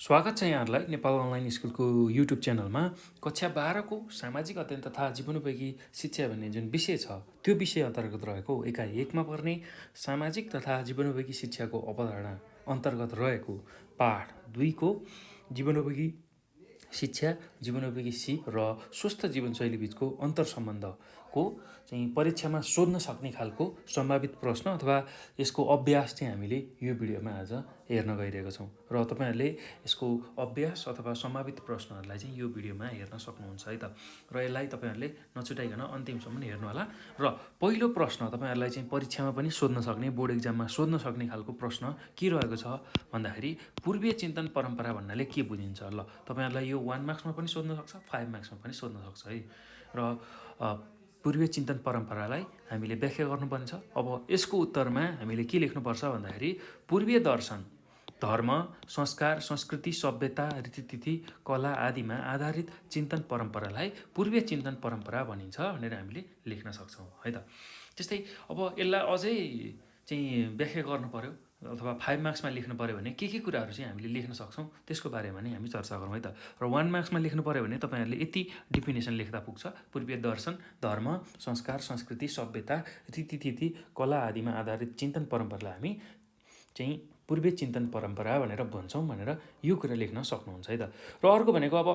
स्वागत छ यहाँहरूलाई नेपाल अनलाइन स्कुलको युट्युब च्यानलमा। कक्षा 12को सामाजिक अध्ययन तथा जीवनोपयोगी शिक्षा भन्ने जुन विषय छ त्यो विषय अन्तर्गत रहेको इकाइ 1मा पर्ने सामाजिक तथा जीवनोपयोगी शिक्षाको अवधारणा अन्तर्गत रहेको पाठ 2को जीवनोपयोगी शिक्षा, जीवनोपयोगी सिप र स्वस्थ जीवनशैली बिचको अन्तरसम्बन्धको चाहिँ परीक्षामा सोध्न सक्ने खालको सम्भावित प्रश्न अथवा यसको अभ्यास चाहिँ हामीले यो भिडियोमा आज हेर्न गइरहेका छौँ र तपाईँहरूले यसको अभ्यास अथवा सम्भावित प्रश्नहरूलाई चाहिँ यो भिडियोमा हेर्न सक्नुहुन्छ है त। र यसलाई तपाईँहरूले नछुटाइकन अन्तिमसम्म हेर्नुहोला। र पहिलो प्रश्न तपाईँहरूलाई चाहिँ परीक्षामा पनि सोध्न सक्ने, बोर्ड इक्जाममा सोध्न सक्ने खालको प्रश्न के रहेको छ भन्दाखेरि पूर्वीय चिन्तन परम्परा भन्नाले के बुझिन्छ। ल तपाईँहरूलाई यो 1 मार्क्समा पनि सोध्न सक्छ, 5 मार्क्समा पनि सोध्न सक्छ है। र पूर्वीय चिन्तन परम्परालाई हामीले व्याख्या गर्नुपर्ने छ। अब यसको उत्तरमा हामीले के लेख्नुपर्छ भन्दाखेरि पूर्वीय दर्शन धर्म, संस्कार, संस्कृति, सभ्यता, रीतिथिति, कला आदिमा आधारित चिन्तन परम्परालाई पूर्वीय चिन्तन परम्परा भनिन्छ भनेर हामीले लेख्न सक्छौँ है त। त्यस्तै अब यसलाई अझै चाहिँ व्याख्या गर्नु पर्यो अथवा 5 मार्क्समा लेख्नु पर्यो भने के कुराहरू चाहिँ हामीले लेख्न सक्छौँ त्यसको बारेमा नै हामी चर्चा गरौँ है त। र 1 मार्क्समा लेख्नु पर्यो भने तपाईँहरूले यति डिफिनेसन लेख्दा पुग्छ। पूर्वीय दर्शन धर्म, संस्कार, संस्कृति, सभ्यता, रीतिथिति, कला आदिमा आधारित चिन्तन परम्परालाई हामी चाहिँ पूर्वीय चिन्तन परम्परा भनेर भन्छौँ भनेर यो कुरा लेख्न सक्नुहुन्छ है त। र अर्को भनेको अब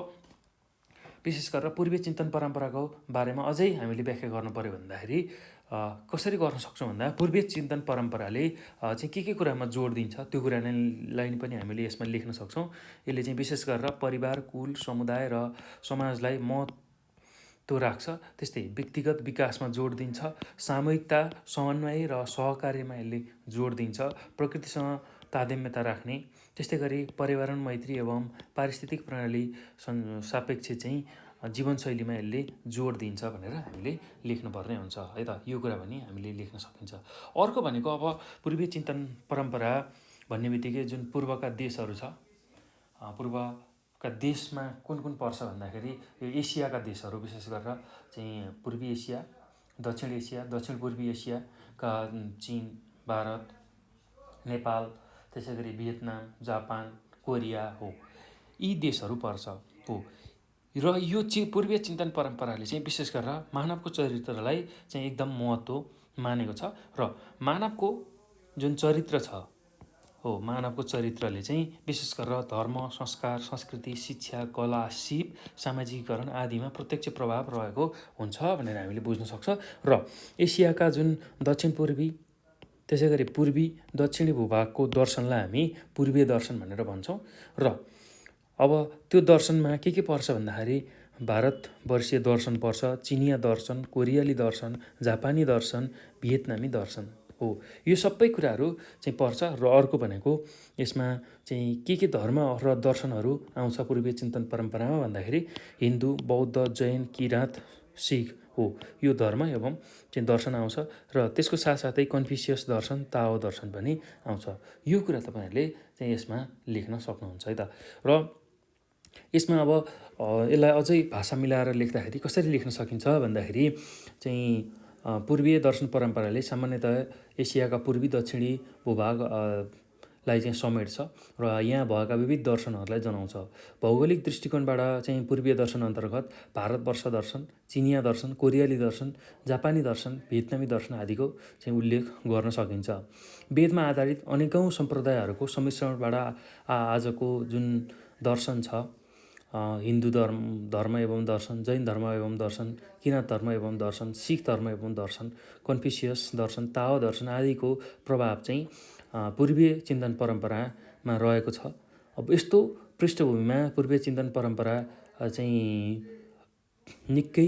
विशेष गरेर पूर्वीय चिन्तन परम्पराको बारेमा अझै हामीले व्याख्या गर्नु पर्यो भन्दाखेरि कसरी गर्न सक्छौँ भन्दा पूर्वीय चिन्तन परम्पराले चाहिँ के कुरामा जोड दिन्छ त्यो कुरालाई पनि हामीले यसमा लेख्न सक्छौँ। यसले चाहिँ विशेष गरेर परिवार, कुल, समुदाय र समाजलाई महत्त्व राख्छ। त्यस्तै व्यक्तिगत विकासमा जोड दिन्छ, सामूहिकता, समन्वय र सहकार्यमा यसले जोड दिन्छ, प्रकृतिसँग तादात्म्यता राख्ने, त्यस्तै गरी पर्यावरण मैत्री एवं पारिस्थितिक प्रणाली सापेक्ष चाहिँ जीवनशैलीमा यसले जोड दिन्छ भनेर हामीले लेख्नुपर्ने हुन्छ है त। यो कुरा पनि हामीले लेख्न सकिन्छ। अर्को भनेको अब पूर्वीय चिन्तन परम्परा भन्ने बित्तिकै जुन पूर्वका देशहरू छ, पूर्वका देशमा कुन पर्छ भन्दाखेरि यो एसियाका देशहरू विशेष गरेर चाहिँ पूर्वी एसिया, दक्षिण एसिया, दक्षिण पूर्वी एसियाका चीन, भारत, नेपाल, त्यसै गरी भियतनाम, जापान, कोरिया हो, यी देशहरू पर्छ हो। र यो पूर्वीय चिन्तन परम्पराले चाहिँ विशेष गरेर मानवको चरित्रलाई चाहिँ एकदम महत्त्व मानेको छ। र मानवको जुन चरित्र छ हो, मानवको चरित्रले चाहिँ विशेष गरेर धर्म, संस्कार, संस्कृति, शिक्षा, कला, सिप, सामाजिकरण आदिमा प्रत्यक्ष प्रभाव रहेको हुन्छ भनेर हामीले बुझ्न सक्छ। र एसियाका जुन दक्षिण पूर्वी, त्यसै गरी पूर्वी दक्षिणी भूभागको दर्शनलाई हामी पूर्वीय दर्शन भनेर भन्छौँ। र अब त्यो दर्शनमा के पर्छ भन्दाखेरि भारतवर्षीय दर्शन पर्छ, चिनिया दर्शन, कोरियाली दर्शन, जापानी दर्शन, भियतनामी दर्शन हो। यो सबै कुराहरू चाहिँ पर्छ। र अर्को भनेको यसमा चाहिँ के धर्म र दर्शनहरू आउँछ पूर्वीय चिन्तन परम्परामा भन्दाखेरि हिन्दू, बौद्ध, जैन, किराँत, सिख हो, यो धर्म एवं चाहिँ दर्शन आउँछ। र त्यसको साथसाथै कन्फ्युसियस दर्शन, ताओ दर्शन पनि आउँछ। यो कुरा तपाईँहरूले चाहिँ यसमा लेख्न सक्नुहुन्छ है त। र यसमा अब यसलाई अझै भाषा मिलाएर लेख्दाखेरि कसरी लेख्न सकिन्छ भन्दाखेरि चाहिँ पूर्वीय दर्शन परम्पराले सामान्यतः एसियाका पूर्वी दक्षिणी भूभाग लाई चाहिँ समेट्छ र यहाँ भएका विविध दर्शनहरूलाई जनाउँछ। भौगोलिक दृष्टिकोणबाट चाहिँ पूर्वीय दर्शन अन्तर्गत भारतवर्ष दर्शन, चिनिया दर्शन, कोरियाली दर्शन, जापानी दर्शन, भियतनामी दर्शन आदिको चाहिँ उल्लेख गर्न सकिन्छ। वेदमा आधारित अनेकौँ सम्प्रदायहरूको सम्मिश्रणबाट आजको जुन दर्शन छ, हिन्दू धर्म एवं दर्शन, जैन धर्म एवं दर्शन, किराँत धर्म एवं दर्शन, सिख धर्म एवं दर्शन, कन्फ्युसियस दर्शन, ताओ दर्शन आदिको प्रभाव चाहिँ पूर्वीय चिन्तन परम्परामा रहेको छ। अब यस्तो पृष्ठभूमिमा पूर्वीय चिन्तन परम्परा चाहिँ निकै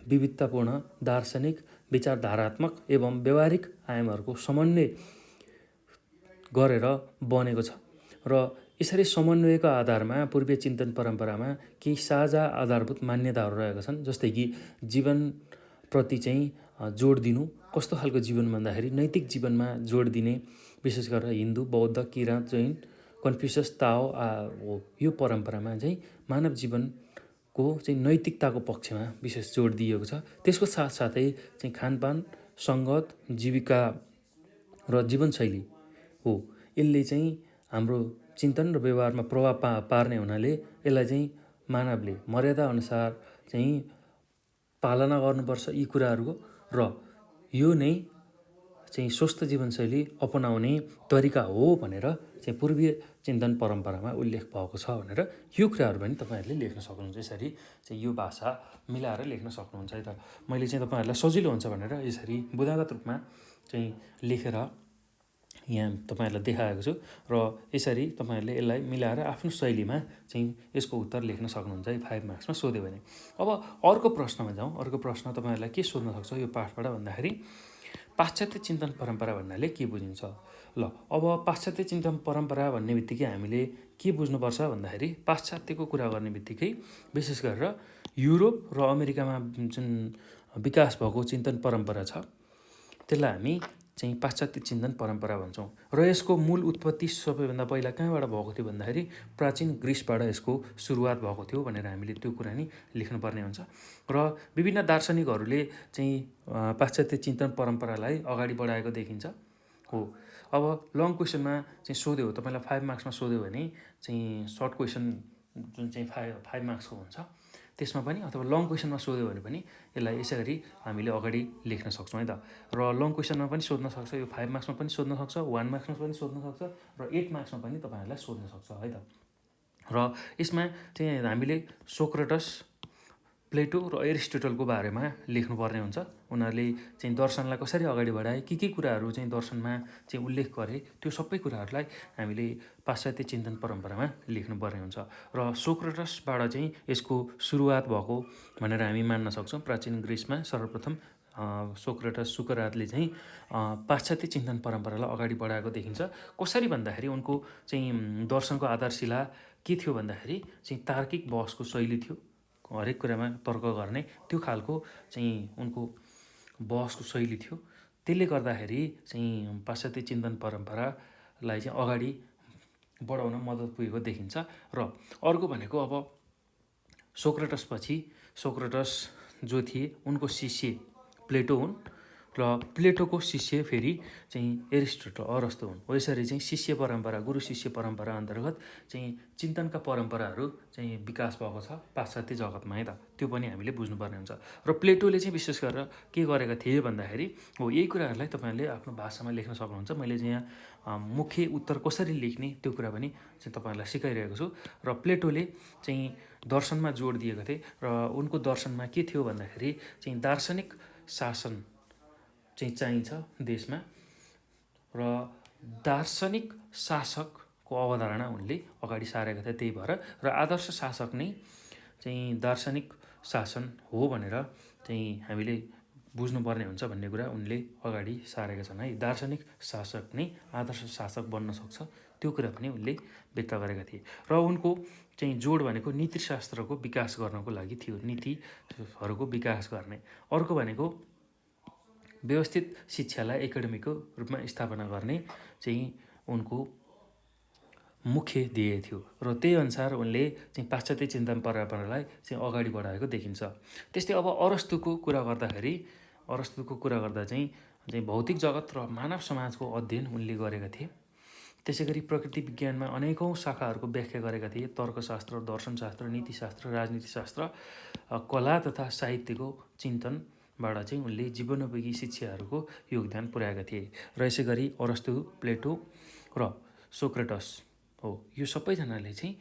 विविधतापूर्ण दार्शनिक, विचारधारात्मक एवं व्यवहारिक आयामहरूको समन्वय गरेर बनेको छ। र यसरी समन्वयको आधारमा पूर्वीय चिन्तन परम्परामा केही साझा आधारभूत मान्यताहरू रहेका छन्। जस्तै कि जीवनप्रति चाहिँ जोड दिनु, कस्तो खालको जीवन भन्दाखेरि नैतिक जीवनमा जोड दिने, विशेष गरेर हिन्दू, बौद्ध, किराँत, जैन, कन्फ्युसियस, ताओ हो। यो परम्परामा चाहिँ मानव जीवनको चाहिँ नैतिकताको पक्षमा विशेष जोड दिएको छ। त्यसको साथसाथै चाहिँ खानपान, सङ्गत, जीविका र जीवनशैली हो, यसले चाहिँ हाम्रो चिन्तन र व्यवहारमा प्रभाव पार्ने हुनाले यसलाई चाहिँ मानवले मर्यादा अनुसार चाहिँ पालना गर्नुपर्छ यी कुराहरूको, र यो नै चाहिँ स्वस्थ जीवनशैली अपनाउने तरिका हो भनेर चाहिँ पूर्वीय चिन्तन परम्परामा उल्लेख भएको छ भनेर यो कुराहरू पनि तपाईँहरूले लेख्न सक्नुहुन्छ। यसरी चाहिँ यो भाषा मिलाएर लेख्न सक्नुहुन्छ है त। मैले चाहिँ तपाईँहरूलाई सजिलो हुन्छ भनेर यसरी बुदागत रूपमा चाहिँ लेखेर यहाँ तपाईँहरूलाई देखाएको छु, र यसरी तपाईँहरूले यसलाई मिलाएर आफ्नो शैलीमा चाहिँ यसको उत्तर लेख्न सक्नुहुन्छ है 5 मार्क्समा सोध्यो भने। अब अर्को प्रश्नमा जाउँ। अर्को प्रश्न तपाईँहरूलाई के सोध्न सक्छ यो पाठबाट भन्दाखेरि पाश्चात्य चिन्तन परम्परा भन्नाले के बुझिन्छ? ल, अब पाश्चात्य चिन्तन परम्परा भन्ने बित्तिकै हामीले के बुझ्नुपर्छ भन्दाखेरि पाश्चात्यको कुरा गर्ने बित्तिकै विशेष गरेर युरोप र अमेरिकामा जुन विकास भएको चिन्तन परम्परा छ त्यसलाई हामी चाहिँ पाश्चात्य चिन्तन परम्परा भन्छौँ। र यसको मूल उत्पत्ति सबैभन्दा पहिला कहाँबाट भएको थियो भन्दाखेरि प्राचीन ग्रिसबाट यसको सुरुवात भएको थियो भनेर हामीले त्यो कुरा नि लेख्नुपर्ने हुन्छ। र विभिन्न दार्शनिकहरूले चाहिँ पाश्चात्य चिन्तन परम्परालाई अगाडि बढाएको देखिन्छ हो। अब लङ क्वेसनमा चाहिँ सोध्यो, तपाईँलाई 5 मार्क्समा सोध्यो भने चाहिँ सर्ट क्वेसन जुन चाहिँ 5 मार्क्सको हुन्छ त्यसमा पनि, अथवा लङ क्वेसनमा सोध्यो भने पनि यसलाई यसै गरी हामीले अगाडि लेख्न सक्छौँ है त। र लङ क्वेसनमा पनि सोध्न सक्छ, यो 5 मार्क्समा पनि सोध्न सक्छ, 1 मार्क्समा पनि सोध्न सक्छ, र 8 मार्क्समा पनि तपाईँहरूलाई सोध्न सक्छ है त। र यसमा चाहिँ हामीले सोक्रेटस, प्लेटो र एरिस्टोटलको बारेमा लेख्नुपर्ने हुन्छ। उनीहरूले चाहिँ दर्शनलाई कसरी अगाडि बढाए, के कुराहरू चाहिँ दर्शनमा चाहिँ उल्लेख गरे, त्यो सबै कुराहरूलाई हामीले पाश्चात्य चिन्तन परम्परामा लेख्नुपर्ने हुन्छ। र सोक्रेटसबाट चाहिँ यसको सुरुवात भएको भनेर हामी मान्न सक्छौँ। प्राचीन ग्रिसमा सर्वप्रथम सुकरातले चाहिँ पाश्चात्य चिन्तन परम्परालाई अगाडि बढाएको देखिन्छ। कसरी भन्दाखेरि उनको चाहिँ दर्शनको आधारशिला के थियो भन्दाखेरि चाहिँ तार्किक बहसको शैली थियो। हरेक कुरामा तर्क गर्ने त्यो खालको चाहिँ उनको बहसको शैली थियो। त्यसले गर्दाखेरि चाहिँ पाश्चात्य चिन्तन परम्परालाई चाहिँ अगाडि बढाउन मद्दत पुगेको देखिन्छ। र अर्को भनेको अब सोक्रेटसपछि सोक्रेटस जो थिए उनको शिष्य प्लेटो हुन्, र प्लेटोको शिष्य फेरि चाहिँ एरिस्टोटल अरस्तु हुन्। हो यसरी चाहिँ शिष्य परम्परा, गुरु शिष्य परम्परा अन्तर्गत चाहिँ चिन्तनका परम्पराहरू चाहिँ विकास भएको छ पाश्चात्य जगतमा है त। त्यो पनि हामीले बुझ्नुपर्ने हुन्छ। र प्लेटोले चाहिँ विशेष गरेर के गरेका थिए भन्दाखेरि हो यही कुराहरूलाई तपाईँहरूले आफ्नो भाषामा लेख्न सक्नुहुन्छ। मैले चाहिँ यहाँ मुख्य उत्तर कसरी लेख्ने त्यो कुरा पनि चाहिँ तपाईँहरूलाई सिकाइरहेको छु। र प्लेटोले चाहिँ दर्शनमा जोड दिएको थिए, र उनको दर्शनमा के थियो भन्दाखेरि चाहिँ दार्शनिक शासन चाहिँ चाहिन्छ देशमा, र दार्शनिक शासकको अवधारणा उनले अगाडि सारेका थिए। त्यही भएर र आदर्श शासक नै चाहिँ दार्शनिक शासन हो भनेर चाहिँ हामीले बुझ्नुपर्ने हुन्छ भन्ने कुरा उनले अगाडि सारेका छन् है। दार्शनिक शासक नै आदर्श शासक बन्न सक्छ त्यो कुरा पनि उनले व्यक्त गरेका थिए। र उनको चाहिँ जोड भनेको नीतिशास्त्रको विकास गर्नको लागि थियो, नीतिहरूको विकास गर्ने। अर्को भनेको व्यवस्थित शिक्षालाई एकाडेमीको रूपमा स्थापना गर्ने चाहिँ उनको मुख्य ध्येय थियो, र त्यही अनुसार उनले चाहिँ पाश्चात्य चिन्तन परम्परालाई चाहिँ अगाडि बढाएको देखिन्छ। त्यस्तै अब अरस्तुको कुरा गर्दा चाहिँ भौतिक जगत र मानव समाजको अध्ययन उनले गरेका थिए। त्यसै गरी प्रकृति विज्ञानमा अनेकौँ शाखाहरूको व्याख्या गरेका थिए। तर्कशास्त्र, दर्शनशास्त्र, नीतिशास्त्र, राजनीतिशास्त्र, कला तथा साहित्यको चिन्तनबाट चाहिँ उनले जीवनोपयोगी शिक्षाहरूको योगदान पुर्याएका थिए। र यसै गरी अरस्तु, प्लेटो र सोक्रेटस हो यो सबैजनाले चाहिँ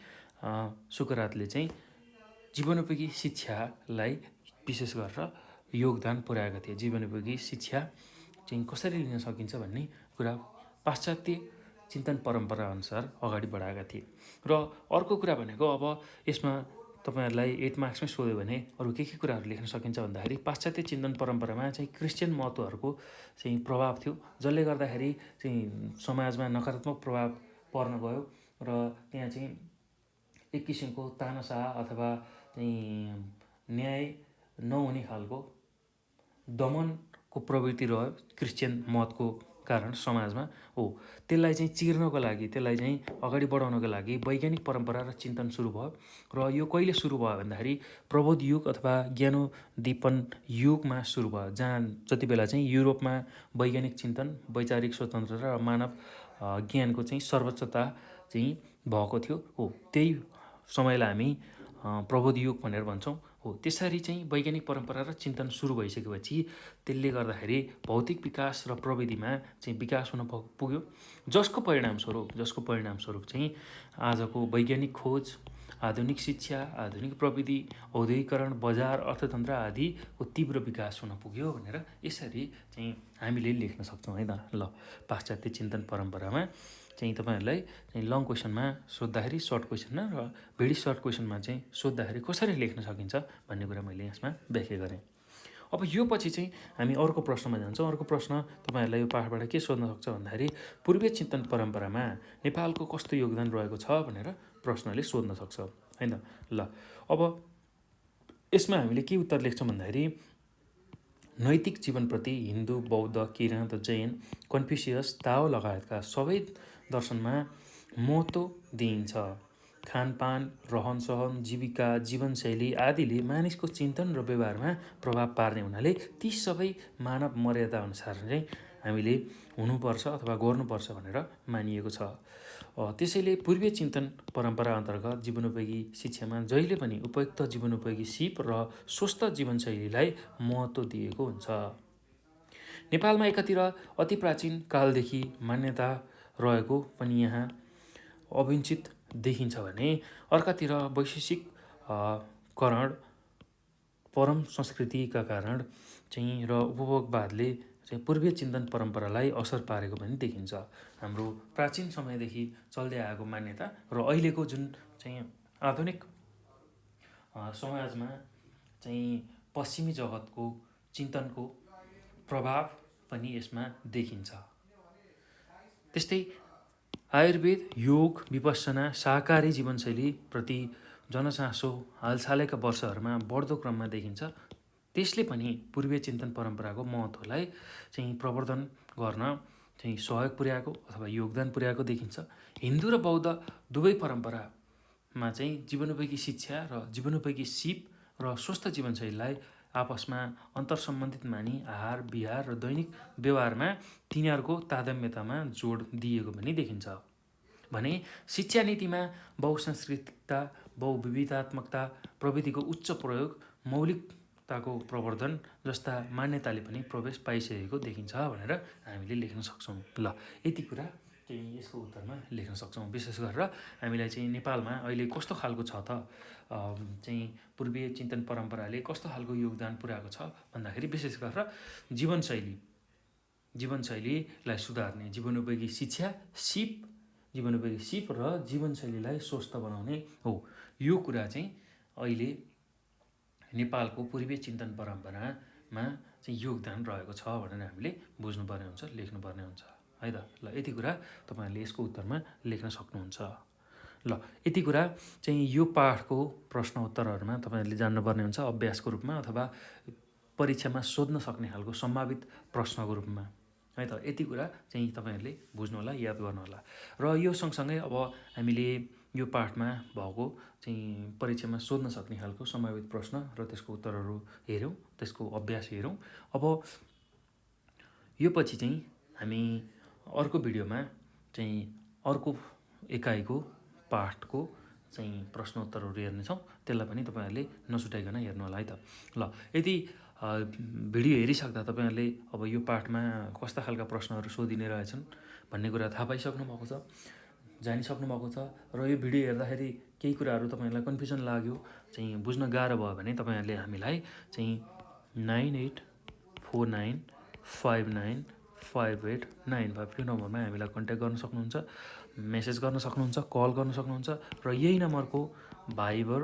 सुकरातले चाहिँ जीवनोपयोगी शिक्षालाई विशेष गरेर योगदान पुर्याएका थिए। जीवनोपयोगी शिक्षा चाहिँ कसरी लिन सकिन्छ भन्ने कुरा पाश्चात्य चिन्तन परम्परा अनुसार अगाडि बढाएका थिए। र अर्को कुरा भनेको अब यसमा तपाईँहरूलाई 8 मार्क्समै सोध्यो भने अरू के कुराहरू लेख्न सकिन्छ भन्दाखेरि पाश्चात्य चिन्तन परम्परामा चाहिँ क्रिस्चियन महत्त्वहरूको चाहिँ प्रभाव थियो, जसले गर्दाखेरि चाहिँ समाजमा नकारात्मक प्रभाव पर्न गयो, र त्यहाँ चाहिँ एक किसिमको तानाशाह अथवा चाहिँ न्याय नहुने खालको दमनको प्रवृत्ति रह्यो क्रिस्चियन मतको कारण समाजमा हो। त्यसलाई चाहिँ चिर्नको लागि, त्यसलाई चाहिँ अगाडि बढाउनको लागि वैज्ञानिक परम्परा र चिन्तन सुरु भयो। र यो कहिले सुरु भयो भन्दाखेरि प्रबोध युग अथवा ज्ञानोद्दीपन युगमा सुरु भयो, जहाँ जति बेला चाहिँ युरोपमा वैज्ञानिक चिन्तन, वैचारिक स्वतन्त्रता र मानव ज्ञानको चाहिँ सर्वोच्चता चाहिँ भएको थियो हो। त्यही समयलाई हामी प्रबोध युग भनेर भन्छौँ हो। त्यसरी चाहिँ वैज्ञानिक परम्परा र चिन्तन सुरु भइसकेपछि त्यसले गर्दाखेरि भौतिक विकास र प्रविधिमा चाहिँ विकास हुन पुग्यो, जसको परिणामस्वरूप चाहिँ आजको वैज्ञानिक खोज, आधुनिक शिक्षा, आधुनिक प्रविधि, औद्योगिकरण, बजार, अर्थतन्त्र आदिको तीव्र विकास हुन पुग्यो भनेर यसरी चाहिँ हामीले लेख्न सक्छौँ है त। ल, पाश्चात्य चिन्तन परम्परामा चाहिँ तपाईँहरूलाई चाहिँ लङ क्वेसनमा सोद्धाखेरि सर्ट क्वेसनमा र भेरी सर्ट क्वेसनमा चाहिँ सोद्धाखेरि कसरी लेख्न सकिन्छ भन्ने कुरा मैले यसमा व्याख्या गरेँ। अब यो पछि चाहिँ हामी अर्को प्रश्नमा जान्छौँ। अर्को प्रश्न तपाईँहरूलाई यो पाठबाट के सोध्न सक्छ भन्दाखेरि पूर्वीय चिन्तन परम्परामा नेपालको कस्तो योगदान रहेको छ भनेर प्रश्नले सोध्न सक्छ होइन। ल, अब यसमा हामीले के उत्तर लेख्छौँ भन्दाखेरि नैतिक जीवनप्रति हिन्दू, बौद्ध, किराँत, जैन, कन्फ्युसियस, ताओ लगायतका सबै दर्शनमा महत्त्व दिइन्छ। खानपान, रहनसहन, जीविका, जीवनशैली आदिले मानिसको चिन्तन र व्यवहारमा प्रभाव पार्ने हुनाले ती सबै मानव मर्यादा अनुसार चाहिँ हामीले हुनुपर्छ अथवा गर्नुपर्छ भनेर मानिएको छ। त्यसैले पूर्वीय चिन्तन परम्परा अन्तर्गत जीवनोपयोगी शिक्षामा जहिले पनि उपयुक्त जीवनोपयोगी सिप र स्वस्थ जीवनशैलीलाई महत्त्व दिएको हुन्छ। नेपालमा एकातिर अति प्राचीन कालदेखि मान्यता रहेको पनि यहाँ अविन्चित देखिन्छ भने अर्कातिर वैश्विककरण, परम संस्कृतिका कारण चाहिँ र उपभोगवादले चाहिँ पूर्वीय चिन्तन परम्परालाई असर पारेको पनि देखिन्छ। हाम्रो प्राचीन समयदेखि चल्दै आएको मान्यता र अहिलेको जुन चाहिँ आधुनिक समाजमा चाहिँ पश्चिमी जगतको चिन्तनको प्रभाव पनि यसमा देखिन्छ। त्यस्तै आयुर्वेद, योग, विपश्यना, शाकाहारी जीवनशैलीप्रति जनचासो हालसालैका वर्षहरूमा बढ्दो क्रममा देखिन्छ। त्यसले पनि पूर्वीय चिन्तन परम्पराको महत्त्वलाई चाहिँ प्रवर्धन गर्न चाहिँ सहयोग पुर्याएको अथवा योगदान पुर्याएको देखिन्छ। हिन्दू र बौद्ध दुवै परम्परामा चाहिँ जीवनोपयोगी शिक्षा र जीवनोपयोगी सिप र स्वस्थ जीवनशैलीलाई आपसमा अन्तर्सम्बन्धित मानी आहार विहार र दैनिक व्यवहारमा तिनीहरूको तादात्म्यतामा जोड दिएको पनि देखिन्छ भने शिक्षा नीतिमा बहुसांस्कृतिकता, बहुविविधात्मकता, प्रविधिको उच्च प्रयोग, मौलिकताको प्रवर्धन जस्ता मान्यताले पनि प्रवेश पाइसकेको देखिन्छ भनेर हामीले लेख्न सक्छौँ। ल, यति कुरा चाहिँ यसको उत्तरमा लेख्न सक्छौँ। विशेष गरेर हामीलाई चाहिँ नेपालमा अहिले कस्तो खालको छ त चाहिँ पूर्वीय चिन्तन परम्पराले कस्तो खालको योगदान पुर्याएको छ भन्दाखेरि विशेष गरेर जीवनशैलीलाई सुधार्ने, जीवनोपयोगी शिक्षा, जीवनोपयोगी सिप र जीवनशैलीलाई स्वस्थ बनाउने हो। यो कुरा चाहिँ अहिले नेपालको पूर्वीय चिन्तन परम्परामा चाहिँ योगदान रहेको छ भनेर हामीले बुझ्नुपर्ने हुन्छ, लेख्नुपर्ने हुन्छ है त। ल, यति कुरा तपाईँहरूले यसको उत्तरमा लेख्न सक्नुहुन्छ। ल, यति कुरा चाहिँ यो पाठको प्रश्न उत्तरहरूमा तपाईँहरूले जान्नुपर्ने हुन्छ अभ्यासको रूपमा अथवा परीक्षामा सोध्न सक्ने खालको सम्भावित प्रश्नको रूपमा है त। यति कुरा चाहिँ तपाईँहरूले बुझ्नुहोला, याद गर्नुहोला। र यो सँगसँगै अब हामीले यो पाठमा भएको चाहिँ परीक्षामा सोध्न सक्ने खालको सम्भावित प्रश्न र त्यसको उत्तरहरू हेऱ्यौँ, त्यसको अभ्यास हेऱ्यौँ। अब यो पछि चाहिँ हामी अर्को भिडियोमा चाहिँ अर्को एकाइको पाठको चाहिँ प्रश्नोत्तरहरू हेर्नेछौँ। त्यसलाई पनि तपाईँहरूले नछुटाइकन हेर्नु होला है त। ल, यदि भिडियो हेरिसक्दा तपाईँहरूले अब यो पाठमा कस्ता खालका प्रश्नहरू सोधिने रहेछन् भन्ने कुरा थाहा पाइसक्नु भएको छ, जानिसक्नु भएको छ। र यो भिडियो हेर्दाखेरि केही कुराहरू तपाईँहरूलाई कन्फ्युजन लाग्यो, चाहिँ बुझ्न गाह्रो भयो भने तपाईँहरूले हामीलाई चाहिँ 9849595895 यो नम्बरमा हामीलाई कन्ट्याक्ट गर्न सक्नुहुन्छ, मेसेज गर्न सक्नुहुन्छ, कल गर्न सक्नुहुन्छ। र यही नम्बरको भाइबर,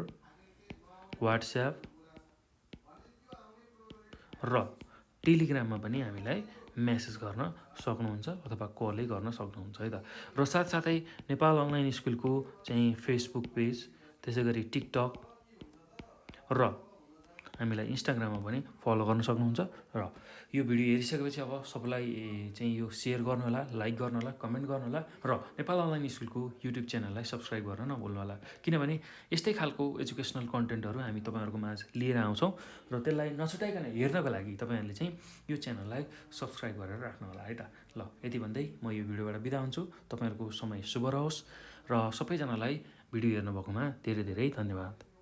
वाट्सएप र टेलिग्राममा पनि हामीलाई मेसेज गर्न सक्नुहुन्छ अथवा कलै गर्न सक्नुहुन्छ है त। र साथसाथै नेपाल अनलाइन स्कुलको चाहिँ फेसबुक पेज, त्यसै गरी टिकटक र हामीलाई इन्स्टाग्राममा पनि फलो गर्न सक्नुहुन्छ। र यो भिडियो हेरिसकेपछि अब सबैलाई चाहिँ यो सेयर गर्नुहोला, लाइक गर्नुहोला, कमेन्ट गर्नुहोला र नेपाल अनलाइन स्कुलको युट्युब च्यानललाई सब्सक्राइब गर्न नभुल्नुहोला। किनभने यस्तै खालको एजुकेसनल कन्टेन्टहरू हामी तपाईँहरूको माझ लिएर आउँछौँ र त्यसलाई नछुटाइकन हेर्नको लागि तपाईँहरूले चाहिँ यो च्यानललाई सब्सक्राइब गरेर राख्नुहोला है त। ल, यति भन्दै म यो भिडियोबाट बिदा हुन्छु। तपाईँहरूको समय शुभ रहोस् र सबैजनालाई भिडियो हेर्नुभएकोमा धेरै धेरै धन्यवाद।